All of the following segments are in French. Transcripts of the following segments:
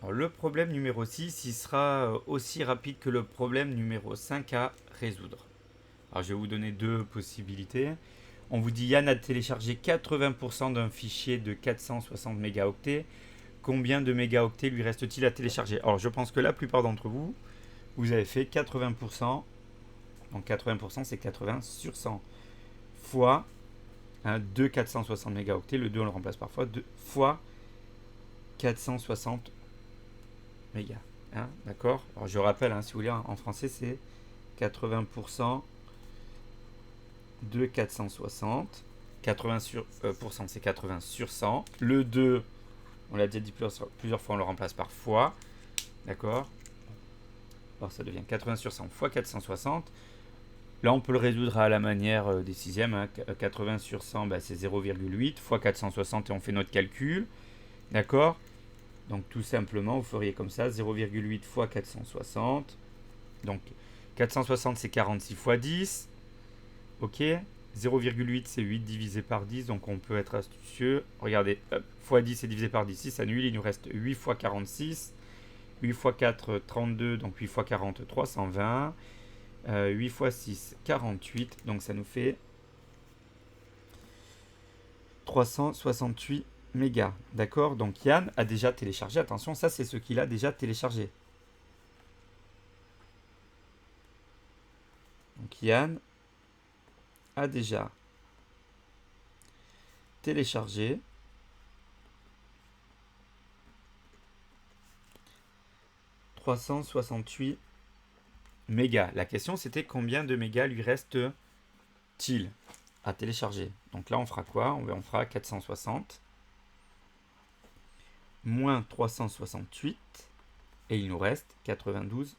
Alors, le problème numéro 6, il sera aussi rapide que le problème numéro 5 à résoudre. Alors, je vais vous donner deux possibilités. On vous dit Yann a téléchargé 80% d'un fichier de 460 mégaoctets. Combien de mégaoctets lui reste-t-il à télécharger? Alors, je pense que la plupart d'entre vous, vous avez fait 80%. Donc, 80%, c'est 80 sur 100 fois 2 460 mégaoctets. Le 2, on le remplace parfois. 2 fois 460 mégas. D'accord. Alors, je rappelle, si vous voulez, en français, c'est 80% de 460. 80 sur, c'est 80 sur 100. Le 2, on l'a déjà dit plusieurs fois, on le remplace par fois. D'accord. Alors ça devient 80 sur 100 fois 460. Là, on peut le résoudre à la manière des sixièmes. 80 sur 100, c'est 0,8 fois 460 et on fait notre calcul. D'accord. Donc tout simplement, vous feriez comme ça, 0,8 fois 460. Donc 460, c'est 46 fois 10. Ok. 0,8 c'est 8 divisé par 10, donc on peut être astucieux. Regardez, fois 10 c'est divisé par 10, 6 annule, il nous reste 8 fois 46. 8 fois 4, 32, donc 8 fois 40, 320. 8 fois 6, 48, donc ça nous fait 368 mégas. D'accord. Donc Yann a déjà téléchargé, attention, ça c'est ce qu'il a déjà téléchargé. Donc Yann a déjà téléchargé 368 mégas. La question c'était combien de mégas lui reste-t-il à télécharger. Donc là on fera quoi? On fera 460 moins 368 et il nous reste 92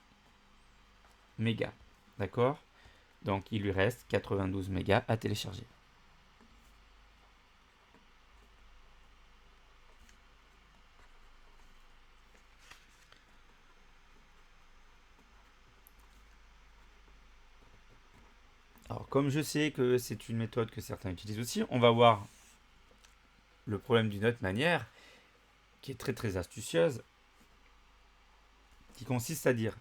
mégas. D'accord. Donc il lui reste 92 mégas à télécharger. Alors comme je sais que c'est une méthode que certains utilisent aussi, on va voir le problème d'une autre manière qui est très très astucieuse, qui consiste à dire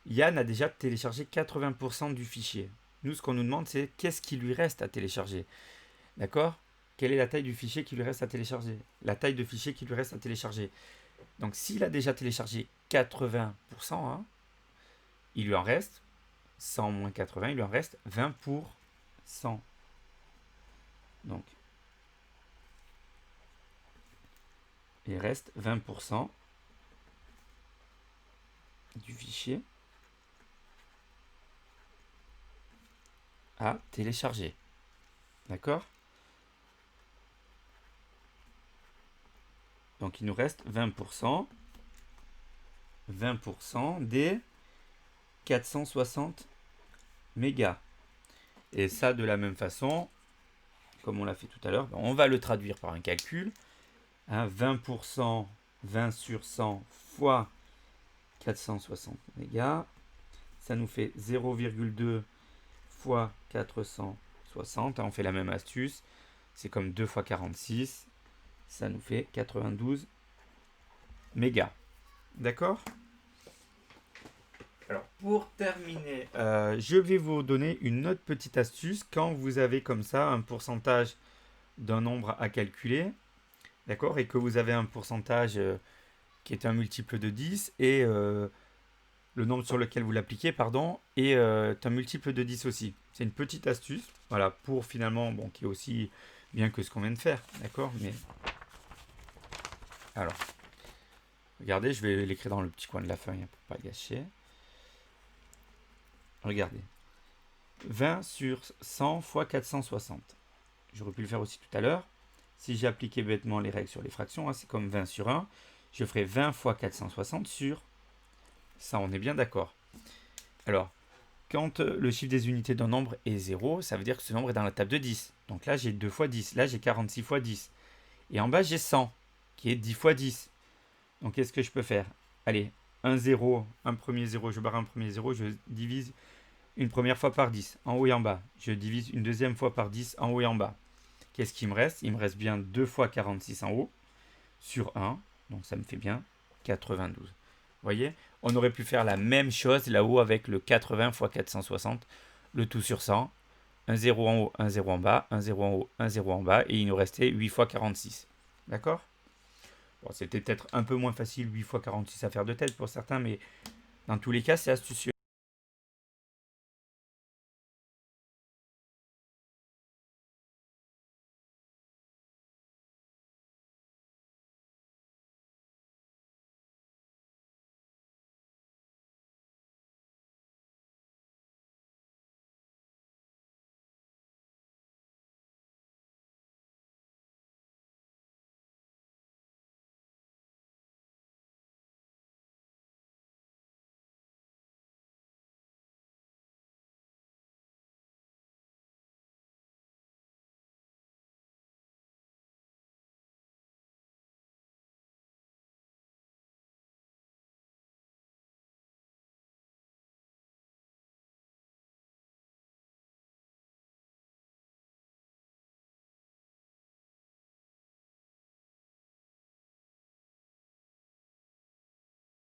Yann a déjà téléchargé 80% du fichier. Nous, ce qu'on nous demande, c'est qu'est-ce qui lui reste à télécharger. D'accord. Quelle est la taille du fichier qui lui reste à télécharger? La taille de fichier qui lui reste à télécharger. Donc s'il a déjà téléchargé 80%, il lui en reste 100 moins 80, il lui en reste 20%. Donc il reste 20% du fichier à télécharger. D'accord. Donc il nous reste 20%. 20% des 460 mégas. Et ça, de la même façon, comme on l'a fait tout à l'heure, on va le traduire par un calcul. 20%, 20 sur 100 fois 460 mégas. Ça nous fait 0,2 fois 460. On fait la même astuce. C'est comme 2 fois 46. Ça nous fait 92 mégas. D'accord. Alors, pour terminer, je vais vous donner une autre petite astuce. Quand vous avez comme ça un pourcentage d'un nombre à calculer, d'accord, et que vous avez un pourcentage qui est un multiple de 10 et le nombre sur lequel vous l'appliquez, pardon, est un multiple de 10 aussi. C'est une petite astuce, voilà, pour finalement, qui est aussi bien que ce qu'on vient de faire, d'accord, mais... Alors, regardez, je vais l'écrire dans le petit coin de la feuille pour pas gâcher. Regardez. 20 sur 100 fois 460. J'aurais pu le faire aussi tout à l'heure. Si j'ai appliqué bêtement les règles sur les fractions, c'est comme 20 sur 1. Je ferai 20 fois 460 sur 100. On est bien d'accord. Alors, quand le chiffre des unités d'un nombre est 0, ça veut dire que ce nombre est dans la table de 10. Donc là, j'ai 2 fois 10. Là, j'ai 46 fois 10. Et en bas, j'ai 100, qui est 10 fois 10. Donc, qu'est-ce que je peux faire? Allez, un 0, un premier 0, je barre un premier 0, je divise une première fois par 10, en haut et en bas. Je divise une deuxième fois par 10, en haut et en bas. Qu'est-ce qu'il me reste? Il me reste bien 2 fois 46 en haut, sur 1. Donc ça me fait bien 92. Vous voyez, on aurait pu faire la même chose là-haut avec le 80 x 460, le tout sur 100, un 0 en haut, un 0 en bas, un 0 en haut, un 0 en bas, et il nous restait 8 x 46. D'accord? Bon, c'était peut-être un peu moins facile 8 x 46 à faire de tête pour certains, mais dans tous les cas, c'est astucieux.